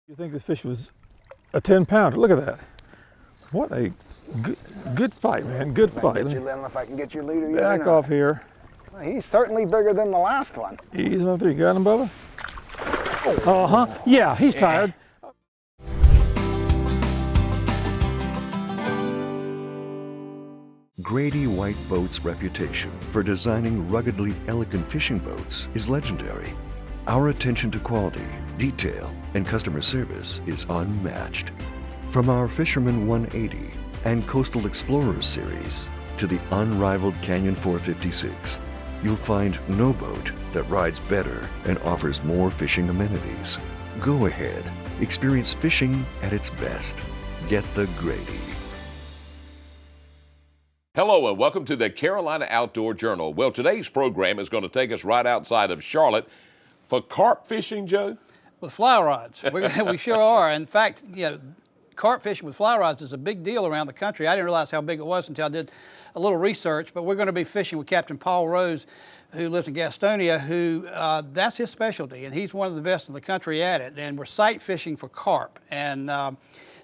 You think this fish was a 10-pounder? Look at that. What a good fight, man. Good fight. I don't know if I can get your leader yet. Back off here. Well, he's certainly bigger than the last one. Ease him up there. You got him, Bubba? Uh-huh. Yeah, he's tired. Grady White Boats' reputation for designing ruggedly elegant fishing boats is legendary. Our attention to quality, detail, and customer service is unmatched. From our Fisherman 180 and Coastal Explorers series to the unrivaled Canyon 456, you'll find no boat that rides better and offers more fishing amenities. Go ahead, experience fishing at its best. Get the Grady. Hello and welcome to the Carolina Outdoor Journal. Well, today's program is going to take us right outside of Charlotte for carp fishing, Joe. With fly rods. We sure are. In fact, carp fishing with fly rods is a big deal around the country. I didn't realize how big it was until I did a little research, but we're going to be fishing with Captain Paul Rose, who lives in Gastonia, who that's his specialty, and he's one of the best in the country at it. And we're sight fishing for carp, and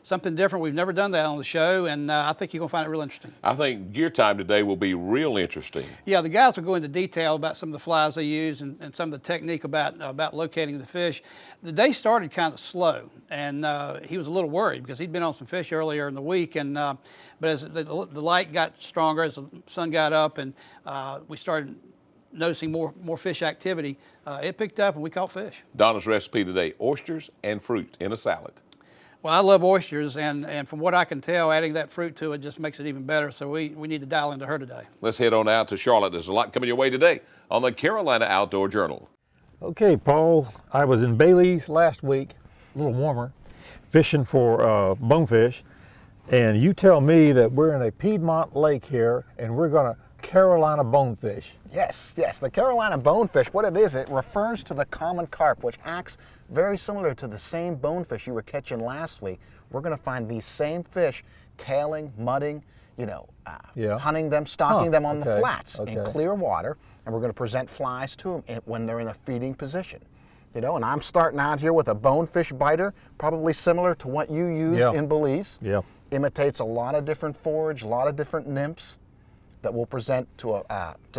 something different. We've never done that on the show, and I think you're going to find it real interesting. I think your time today will be real interesting. Yeah, the guys will go into detail about some of the flies they use and some of the technique about locating the fish. The day started kind of slow, and he was a little worried because he'd been on some fish earlier in the week, and but as the light got stronger, as the sun got up, and we started noticing more fish activity, it picked up and we caught fish. Donna's recipe today, oysters and fruit in a salad. Well, I love oysters, and from what I can tell, adding that fruit to it just makes it even better, so we need to dial into her today. Let's head on out to Charlotte. There's a lot coming your way today on the Carolina Outdoor Journal. Okay, Paul, I was in Bailey's last week, a little warmer, fishing for bonefish, and you tell me that we're in a Piedmont lake here, and we're going to Carolina bonefish. Yes, the Carolina bonefish, what it is, it refers to the common carp, which acts very similar to the same bonefish you were catching last week. We're going to find these same fish tailing, mudding, hunting them, stalking them on the flats in clear water, and we're going to present flies to them when they're in a feeding position. And I'm starting out here with a bonefish biter, probably similar to what you used in Belize. Yeah. Imitates a lot of different forage, a lot of different nymphs that we'll present to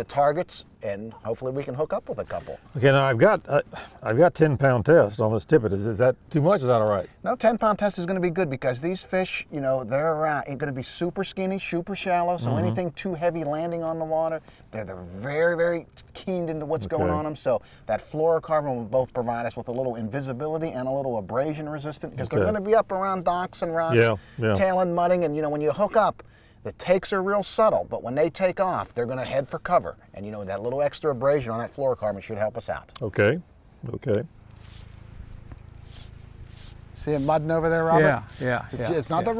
targets, and hopefully we can hook up with a couple. Okay, now I've got 10-pound test on this tippet. Is that too much? Is that all right? No, 10-pound test is going to be good because these fish, they're going to be super skinny, super shallow. So anything too heavy landing on the water, they're very, very keened into what's going on them. So that fluorocarbon will both provide us with a little invisibility and a little abrasion resistant because they're going to be up around docks and rocks, tailing, mudding, and when you hook up, the takes are real subtle, but when they take off, they're going to head for cover. And that little extra abrasion on that fluorocarbon should help us out. Okay. See him mudding over there, Robert? Yeah. It's not a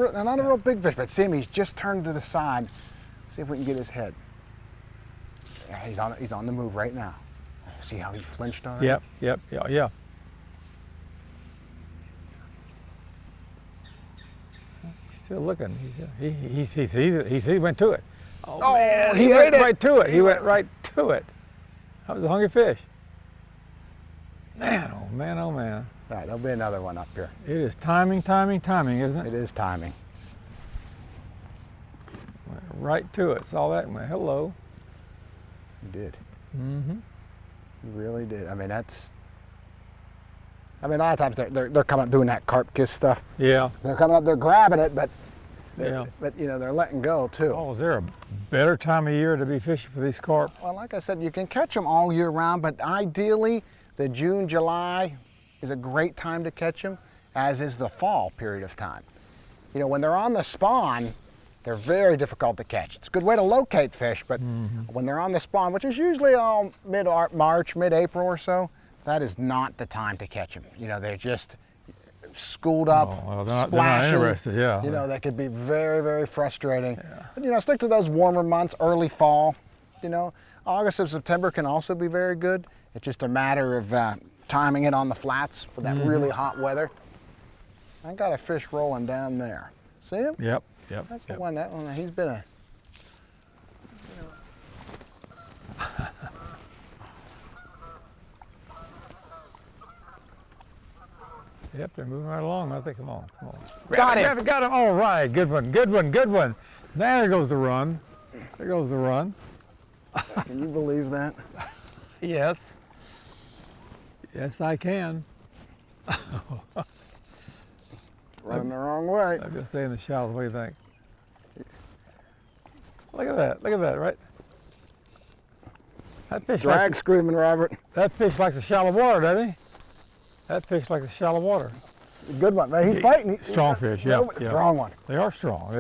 real big fish, but see him, he's just turned to the side. See if we can get his head. Yeah, he's on the move right now. See how he flinched on it? Yeah. Still looking. He went to it. Oh man, he went right to it. He went right to it. That was a hungry fish. Man, oh man. All right, there'll be another one up here. It is timing, isn't it? It is timing. Went right to it. Saw that and went, hello. He did. Mm-hmm. He really did. A lot of times they're coming up doing that carp kiss stuff. Yeah. They're coming up, they're grabbing it, but they're letting go too. Oh, is there a better time of year to be fishing for these carp? Well, like I said, you can catch them all year round, but ideally the June, July is a great time to catch them, as is the fall period of time. When they're on the spawn, they're very difficult to catch. It's a good way to locate fish, but when they're on the spawn, which is usually all mid-March, mid-April or so, that is not the time to catch them. They're just schooled up, splashing. They're not interested, yeah. That could be very, very frustrating. Yeah. But, stick to those warmer months, early fall. August and September can also be very good. It's just a matter of timing it on the flats for that really hot weather. I got a fish rolling down there. See him? Yep. That's the one. That one. He's been a. Yep, they're moving right along. I think, come on, come on. Got him. Grab it, got him. All right, good one, good one, good one. There goes the run. There goes the run. Can you believe that? Yes. Yes, I can. Running the wrong way. I'm just stay in the shallows. What do you think? Look at that. Look at that, right? That fish, Drag screaming, Robert. that fish likes the shallow water, doesn't he? That fish likes the shallow water. Good one, man. He's fighting. Strong fish, yeah. Yeah. Strong one. They are strong.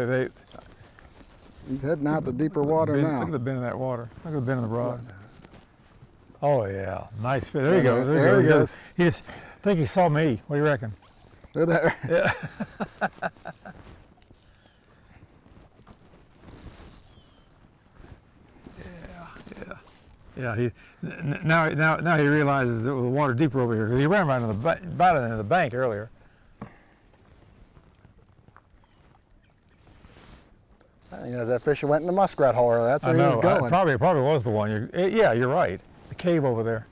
He's heading out to deeper water Look now. at the bend in that water. Look at the bend in the rod. Oh yeah, nice fish. There you go. There he goes. He just, I think he saw me. What do you reckon? Look at that. Yeah. Yeah, now he realizes there was water deeper over here because he ran right into the bank earlier. You know, that fish went in the muskrat hole. That's where I he know. was going. Probably was the one. Yeah, you're right. The cave over there.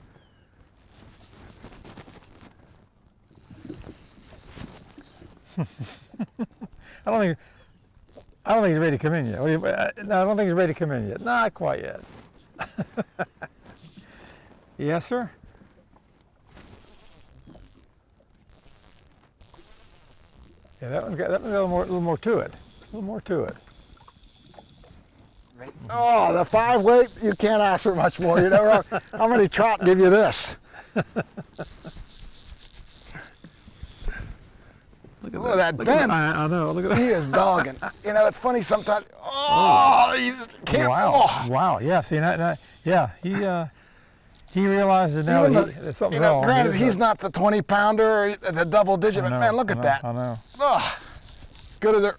I don't think he's ready to come in yet. No, I don't think he's ready to come in yet. Not quite yet. Yes, sir. Yeah, that one's got a little more to it. A little more to it. Oh, the 5-weight, you can't ask for much more. You know, how many trout give you this? Look at that Look bend. I know. Look at that. He is dogging. You know, it's funny sometimes. Oh, you can't. Wow! Oh. Wow! Yeah. See, yeah. He realizes now Even that there's something you know, wrong. granted, he's not the 20-pounder or the double-digit, but man, look at that. I know. Oh, good as there.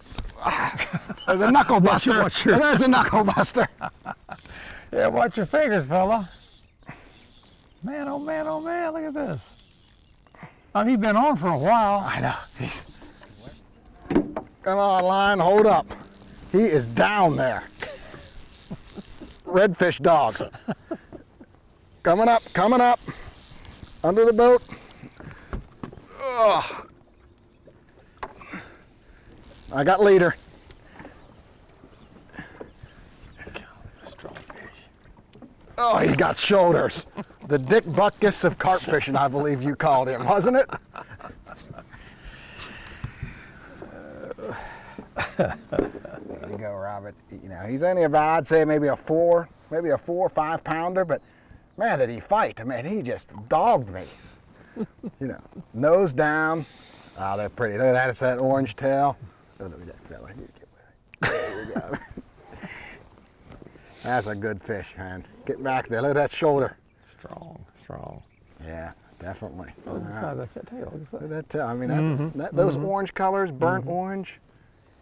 There's a knuckle buster. Watch your- There's a knuckle buster. Yeah. Watch your fingers, fella. Man, oh man, oh man! Look at this. I mean, he's been on for a while. I know. Come on, line, hold up. He is down there. Redfish dog. Coming up, under the boat. Ugh. I got leader. Strong fish. Oh, he got shoulders. The Dick Butkus of carp fishing, I believe you called him, wasn't it? There you go, Robert. You know, he's only about, I'd say maybe a 4 or 5 pounder, but man, did he fight. Man, he just dogged me. You know, nose down. Oh, they're pretty. Look at that, it's that orange tail. Oh, look at that fella. There you go. That's a good fish, man. Get back there, look at that shoulder. Strong. Yeah, definitely. Look at the size of that tail. Look at that tail. I mean, those orange colors, burnt orange.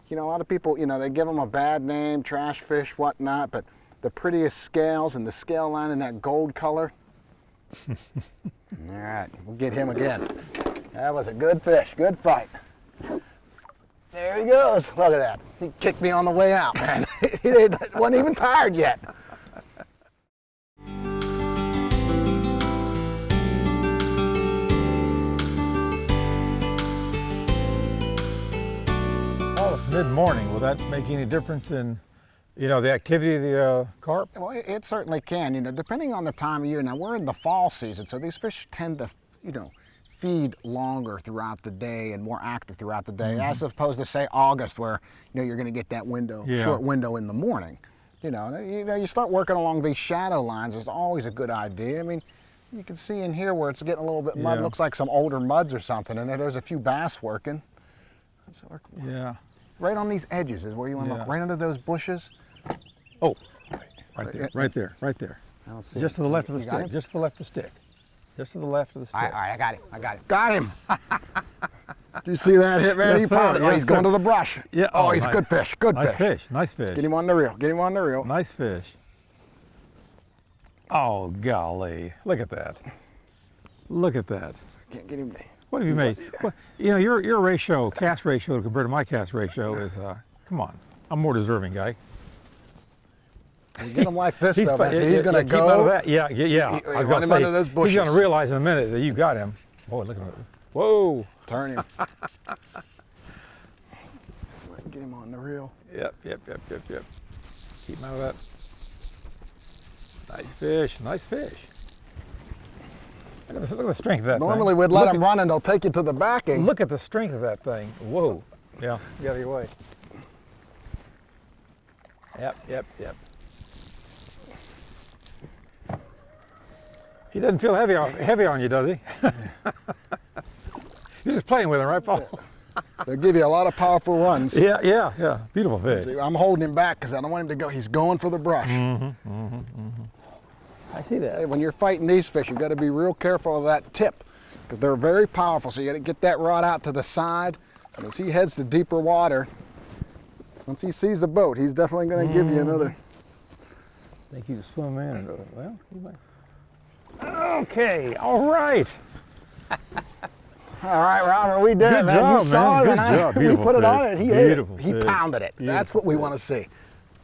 You know, a lot of people, you know, they give them a bad name, trash fish, whatnot, but the prettiest scales and the scale line in that gold color. All right, we'll get him again. That was a good fish, good fight. There he goes. Look at that. He kicked me on the way out, man. He wasn't even tired yet. Oh, it's mid-morning. Will that make any difference in, you know, the activity of the carp? Well, it certainly can, you know, depending on the time of year. Now, we're in the fall season, so these fish tend to, you know, feed longer throughout the day and more active throughout the day, as opposed to, say, August, where, you know, you're going to get that window, short window in the morning. You know, you start working along these shadow lines, it's always a good idea. I mean, you can see in here where it's getting a little bit mud, looks like some older muds or something, and there's a few bass working. Yeah. Right on these edges is where you want to look, right under those bushes. Oh, right there. I don't see Just it. to the left of the You got stick. him? Just to the left of the stick. Just to the left of the stick. All right, I got him. Got him. Do you see that hit, man? Yes, He sir. popped it. Oh, Yes, he's going sir. to the brush. Yeah. Oh, he's nice. good fish. Good Nice fish. Nice fish. Get him on the reel. Nice fish. Oh, golly. Look at that. Look at that. Can't get him. What have you made? Well, you know, your ratio, cast ratio compared to my cast ratio is, come on. I'm more deserving guy. You get him like this, though, man. So yeah, he's going to keep him out of go. that. Yeah. I was want going him to under those say, he's going to bushes. realize in a minute that you got him. Boy, look at him. Whoa. turn him. Get him on the reel. Yep. Keep him out of that. Nice fish, nice fish. Look at the strength of that Normally thing. we'd let them run and they'll take you to the backing. Look at the strength of that thing. Whoa. Yeah, get out of your way. Yep. He doesn't feel heavy on you, does he? You're just playing with him, right, Paul? They'll give you a lot of powerful runs. Yeah. Beautiful fish. See, I'm holding him back because I don't want him to go. He's going for the brush. I see that. Hey, when you're fighting these fish, you got to be real careful of that tip because they're very powerful. So you got to get that rod out to the side. And as he heads to deeper water, once he sees the boat, he's definitely going to give you another. I think you can swim in. Well, you might. Okay, all right. All right, Robert, we did it, man. Job, You saw man. it, Good and job. we Beautiful put it on fish. it. He ate it. Beautiful He fish. pounded it. That's what we want to see.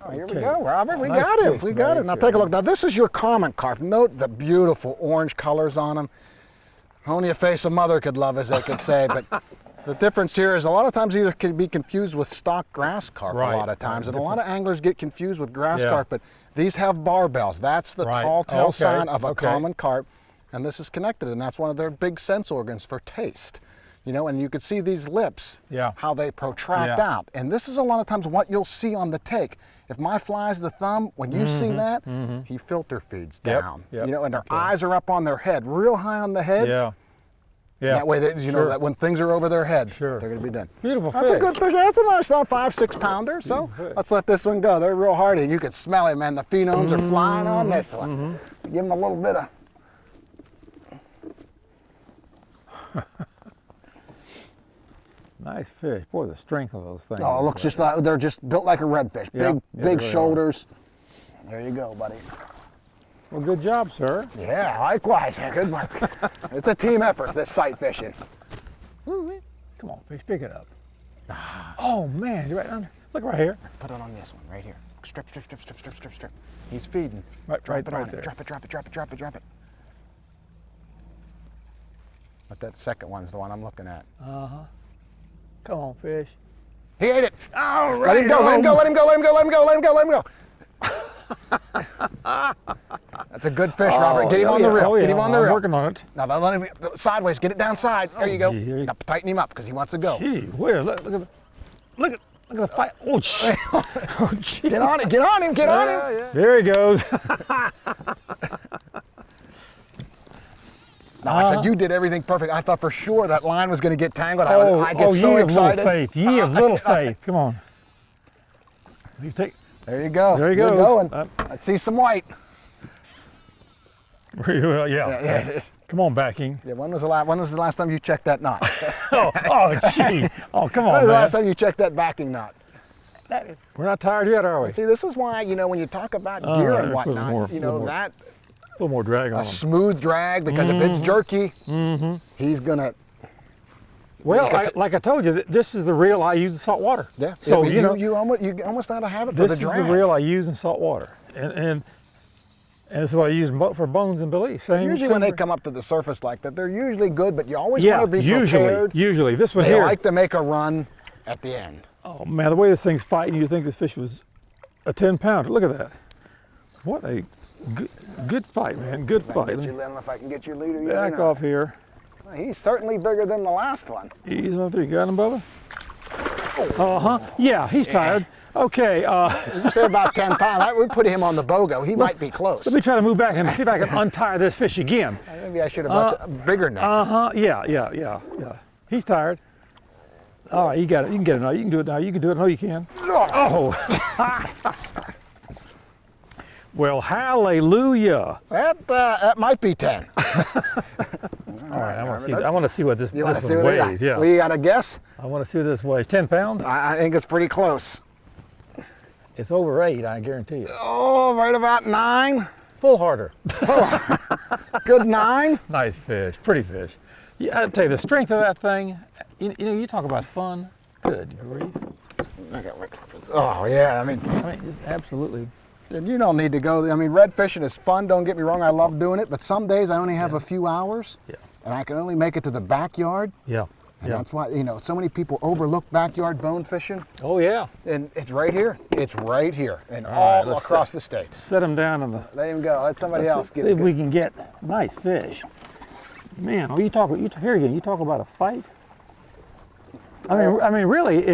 Oh, here we Okay. go, Robert. We Nice got him. fish, We got nice him. Now fish. take a look. Now this is your common carp. Note the beautiful orange colors on them. Only a face a mother could love, as they could say. But the difference here is a lot of times these can be confused with stock grass carp Right. a lot of times. And a lot of anglers get confused with grass Yeah. carp, but these have barbells. That's the Right. tall tale Okay. sign of a Okay. common carp. And this is connected, and that's one of their big sense organs for taste. You know, and you could see these lips, Yeah. how they protract Yeah. out. And this is a lot of times what you'll see on the take. If my fly's the thumb, when you see that, he filter feeds Yep, down. yep, You know, and their okay. eyes are up on their head, real high on the head. Yeah. That way, you know, Sure. that when things are over their head, Sure. they're going to be done. Beautiful That's a fish. good fish. That's a nice 5-6 pounder. So fish. let's let this one go. They're real hardy. You can smell it, man. The phenoms are flying on this one. Give them a little bit of. Nice fish. Boy, the strength of those things. Oh, it looks just like they're just built like a redfish. Yeah, Big, yeah, big they really shoulders. There you go, buddy. Well, good job, sir. Yeah, likewise. Good work. It's a team effort, this sight fishing. Come on, fish, pick it up. Oh, man, you're right under. Look right here. Put it on this one, right here. Strip. He's feeding. Right Drop it right on there. it. Drop it. But that second one's the one I'm looking at. Come on, fish. He ate it. All Let right. him go. That's a good fish, Robert. Get him on the reel. Get him on the I'm reel. working on it. Now let him sideways. Get it down side. There you go. gee, here you- Now tighten him up because he wants to go. Gee, where? Look at the fight. Oh, gee. Oh, gee. Get on it. Get on him. There he goes. Now I said you did everything perfect. I thought for sure that line was going to get tangled. I get so ye of little excited. faith. Ye of little faith. Come on. You take. There you go. There he Good goes. going. Let's see some white. Yeah. Come on, backing. Yeah, when was the last time you checked that knot? Oh, gee. Oh, come When on, was the last man. time you checked that backing knot? We're not tired yet, are we? See, this is why, you know, when you talk about All gear right, and put a whatnot, more- you a know, little more. that A little more drag on a them. smooth drag, because if it's jerky, he's gonna. Well, like I told you, this is the reel I use in salt water. Yeah. So but you know, you almost ought to have it for this the is drag. the reel I use in salt water, and this is what I use for bones and Belize. Usually when they come up to the surface like that, they're usually good, but you always yeah, want to be prepared. usually this one They here. like to make a run at the end. Oh man, the way this thing's fighting, you'd think this fish was a 10-pounder. Look at that. What a good fight, man. Good fight. I Let me don't know if I can get your leader. You back know. off here. He's certainly bigger than the last one. Ease him up there. You got him, Bubba? Yeah, he's tired. Okay. You said about 10 pounds. We put him on the BOGO. He might be close. Let me try to move back and see if I can untie this fish again. Maybe I should have brought a bigger net. Yeah. He's tired. All right, you got it. You can get it now. You can do it now. You can do it. No, you can. Oh. Well, hallelujah. That might be 10. All right, I want to see what this You want to one see what weighs. Yeah. We got to guess? I want to see what this weighs. 10 pounds? I think it's pretty close. It's over 8, I guarantee you. Oh, right about 9. Full harder. Good 9. Nice fish. Pretty fish. Yeah, I tell you, the strength of that thing, you know, you talk about fun. Good grief. Oh, yeah. I mean, It's absolutely. and you don't need to go. I mean, red fishing is fun. Don't get me wrong. I love doing it. But some days I only have a few hours. Yeah. And I can only make it to the backyard. Yeah. And Yeah. that's why, you know, so many people overlook backyard bone fishing, Oh yeah. and it's right here. It's right here, and All all right, let's across the states. Set them down in the. Let him go. Let somebody else See get if it. we can get nice fish. Man, oh, here again. You talk about a fight. I mean, really,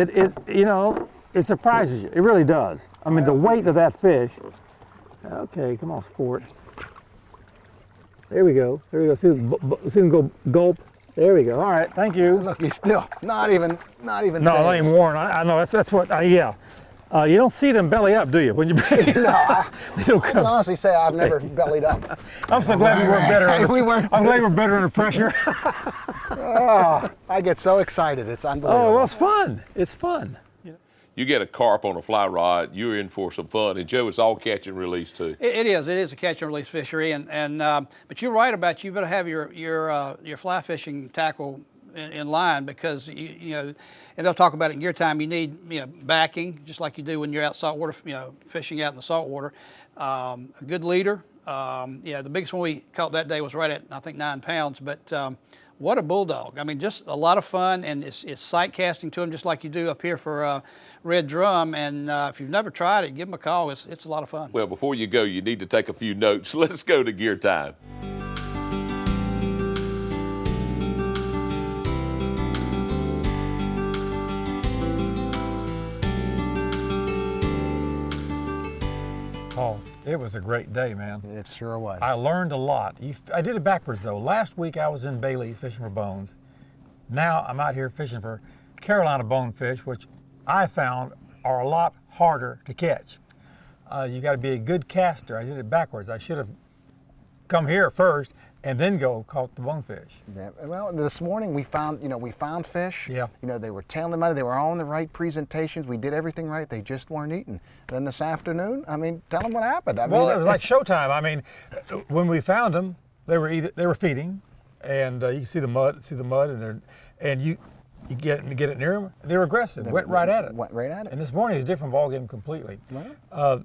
you know, it surprises you. It really does. I mean, the weight of that fish. Okay, come on, sport. There we go. There we go. See him go gulp. There we go. All right, thank you. Look, he's still not even. No, not even worn. I know that's what. Yeah. You don't see them belly up, do you? When you No, they don't I can come. honestly say I've never bellied up. I'm so glad we weren't better. I'm glad we're better under pressure. Oh, I get so excited. It's unbelievable. Oh, well, it's fun. It's fun. You get a carp on a fly rod, you're in for some fun. And Joe, it's all catch and release too. It is. It is a catch and release fishery, but you're right about you better have your fly fishing tackle in line, because you know, and they'll talk about it in gear time. You need, you know, backing just like you do when you're out saltwater, you know, fishing out in the saltwater. A good leader. Yeah, the biggest one we caught that day was right at, I think, 9 pounds, but. What a bulldog. I mean, just a lot of fun, and it's sight casting to them just like you do up here for red drum. And if you've never tried it, give them a call. It's a lot of fun. Well, before you go, you need to take a few notes. Let's go to gear time. Oh, it was a great day, man. It sure was. I learned a lot. I did it backwards though. Last week I was in Bailey's fishing for bones. Now I'm out here fishing for Carolina bonefish, which I found are a lot harder to catch. You got to be a good caster. I did it backwards. I should have come here first and then caught the bonefish. Yeah, well, this morning we found fish. Yeah. You know, they were tailing them out. They were all in the right presentations. We did everything right. They just weren't eating. Then this afternoon, I mean, tell them what happened. I Well, mean, it was like showtime. I mean, when we found them, they were feeding, and you can see the mud, and you get it near them. They're aggressive. Went right at it. Went right at it. And this morning is a different ball game completely. Right.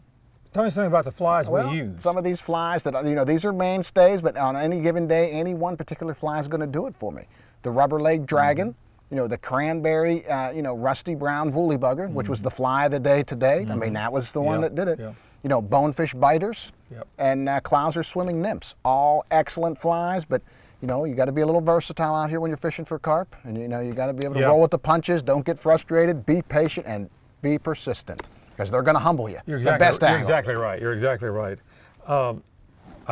Tell me something about the flies Well, we use. some of these flies that, you know, these are mainstays, but on any given day, any one particular fly is going to do it for me. The rubber leg dragon, you know, the cranberry, you know, rusty brown woolly bugger, which was the fly of the day today. I mean, that was the one that did it. Yeah. You know, bonefish biters, Yep. and Clouser swimming nymphs, all excellent flies, but you know, you got to be a little versatile out here when you're fishing for carp, and you know, you got to be able to Yeah. roll with the punches. Don't get frustrated. Be patient and be persistent, because they're going to humble you. You're The best angler. exactly right. You're exactly right. I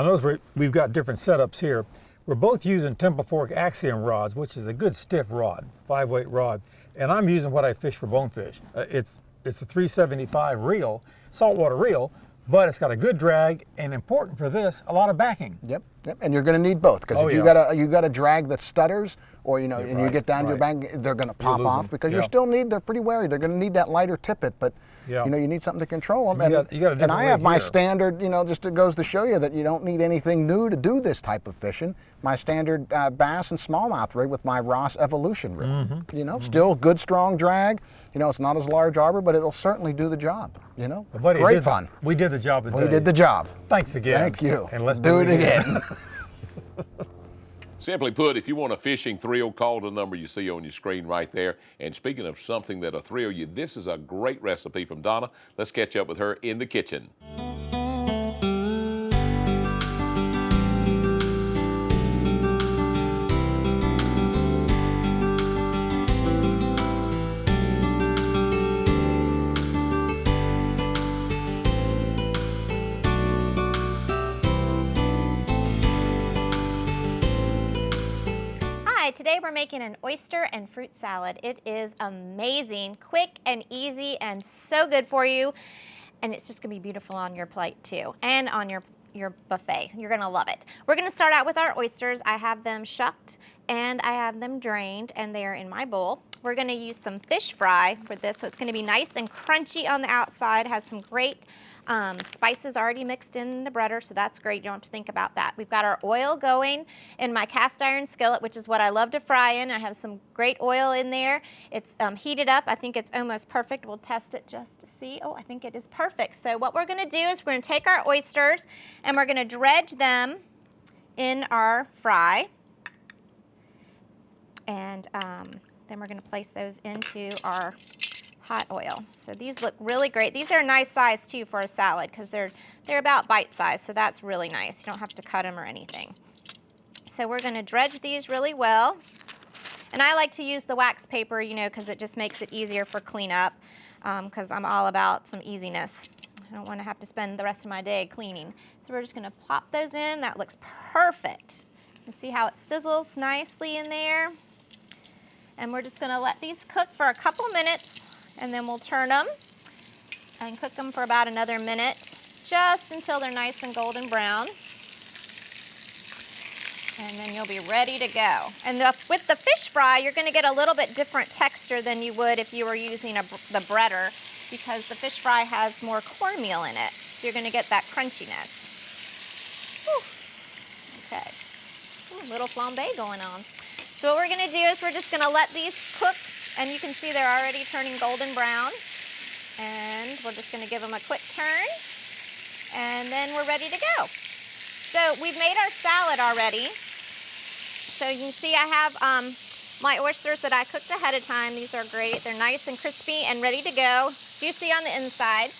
notice we've got different setups here. We're both using Temple Fork Axiom rods, which is a good stiff rod, 5-weight rod, and I'm using what I fish for bonefish. It's a 375 reel, saltwater reel, but it's got a good drag, and important for this, a lot of backing. Yep, and you're going to need both, because Oh, if you yeah. got a drag that stutters, or you know, and you right, get down to your right. bank, they're going to pop lose off, them. because Yeah. they're pretty wary. They're going to need that lighter tippet, but Yeah. you know, you need something to control them. You got a And different I way have my here. standard, you know, just it goes to show you that you don't need anything new to do this type of fishing. My standard bass and smallmouth rig with my Ross Evolution rig. Mm-hmm. You know, still good strong drag. You know, it's not as large arbor, but it'll certainly do the job. You know, But buddy, great fun. We did the job today. We did the job. Thanks again. Thank you. And let's do it again. Simply put, if you want a fishing thrill, call the number you see on your screen right there. And speaking of something that'll thrill you, this is a great recipe from Donna. Let's catch up with her in the kitchen. Hi, today we're making an oyster and fruit salad. It is amazing, quick and easy, and so good for you. And it's just gonna be beautiful on your plate too, and on your buffet. You're gonna love it. We're gonna start out with our oysters. I have them shucked and I have them drained, and they are in my bowl. We're gonna use some fish fry for this, so it's gonna be nice and crunchy on the outside. Has some great spices already mixed in the breader, so that's great. You don't have to think about that. We've got our oil going in my cast iron skillet, which is what I love to fry in. I have some great oil in there. It's heated up. I think it's almost perfect. We'll test it just to see. Oh, I think it is perfect. So what we're gonna do is we're gonna take our oysters and we're gonna dredge them in our fry. And Then we're going to place those into our hot oil. So these look really great. These are a nice size too for a salad because they're about bite size, so that's really nice. You don't have to cut them or anything. So we're going to dredge these really well. And I like to use the wax paper, you know, because it just makes it easier for cleanup, because I'm all about some easiness. I don't want to have to spend the rest of my day cleaning. So we're just going to pop those in. That looks perfect. You see how it sizzles nicely in there. And we're just going to let these cook for a couple minutes, and then we'll turn them and cook them for about another minute, just until they're nice and golden brown. And then you'll be ready to go. And with the fish fry, you're going to get a little bit different texture than you would if you were using the breader, because the fish fry has more cornmeal in it. So you're going to get that crunchiness. Whew. Okay. Ooh, little flambe going on. So what we're going to do is we're just going to let these cook, and you can see they're already turning golden brown. And we're just going to give them a quick turn, and then we're ready to go. So we've made our salad already. So you can see I have my oysters that I cooked ahead of time. These are great. They're nice and crispy and ready to go, juicy on the inside.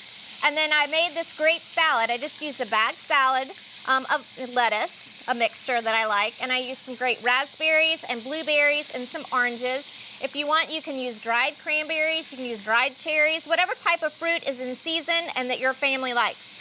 And then I made this great salad. I just used a bagged salad of lettuce, a mixture that I like, and I used some great raspberries and blueberries and some oranges. If you want, you can use dried cranberries, you can use dried cherries, whatever type of fruit is in season and that your family likes.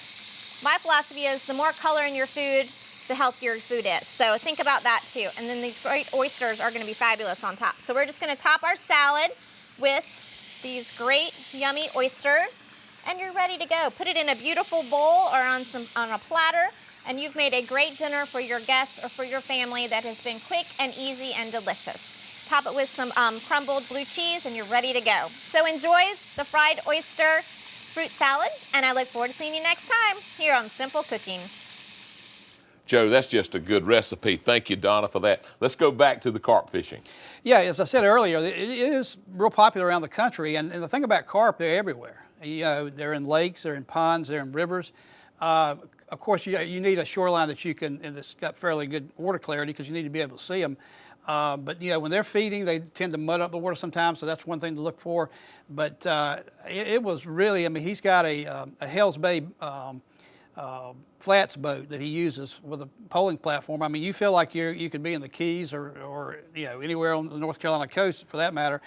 My philosophy is the more color in your food, the healthier your food is. So think about that too. And then these great oysters are going to be fabulous on top. So we're just going to top our salad with these great yummy oysters, and you're ready to go. Put it in a beautiful bowl or on a platter, and you've made a great dinner for your guests or for your family that has been quick and easy and delicious. Top it with some crumbled blue cheese, and you're ready to go. So enjoy the fried oyster fruit salad, and I look forward to seeing you next time here on Simple Cooking. Joe, that's just a good recipe. Thank you, Donna, for that. Let's go back to the carp fishing. Yeah, as I said earlier, it is real popular around the country, and the thing about carp, they're everywhere. You know, they're in lakes, they're in ponds, they're in rivers. Of course, you need a shoreline that you can, and it's got fairly good water clarity because you need to be able to see them. But you know, when they're feeding, they tend to mud up the water sometimes, so that's one thing to look for. But it was really, I mean, he's got a Hell's Bay flats boat that he uses with a poling platform. I mean, you feel like you could be in the Keys or you know, anywhere on the North Carolina coast for that matter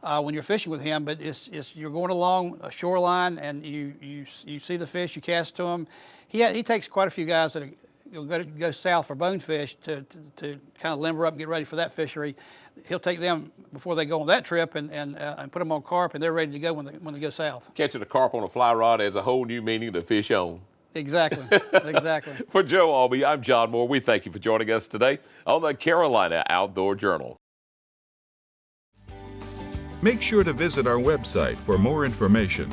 when you're fishing with him. But it's you're going along a shoreline and you see the fish, you cast to them. He takes quite a few guys that go south for bonefish to kind of limber up and get ready for that fishery. He'll take them before they go on that trip and put them on carp, and they're ready to go when they go south. Catching a carp on a fly rod adds a whole new meaning to fish on. Exactly, exactly. For Joe Albee, I'm John Moore. We thank you for joining us today on the Carolina Outdoor Journal. Make sure to visit our website for more information.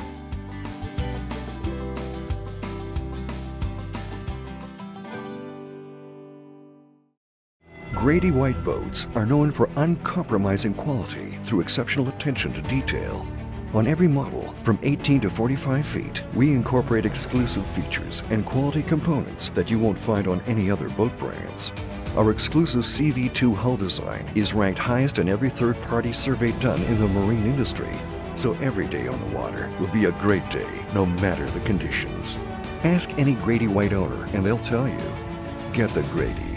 Grady White boats are known for uncompromising quality through exceptional attention to detail. On every model, from 18 to 45 feet, we incorporate exclusive features and quality components that you won't find on any other boat brands. Our exclusive CV2 hull design is ranked highest in every third-party survey done in the marine industry. So every day on the water will be a great day, no matter the conditions. Ask any Grady White owner and they'll tell you, get the Grady.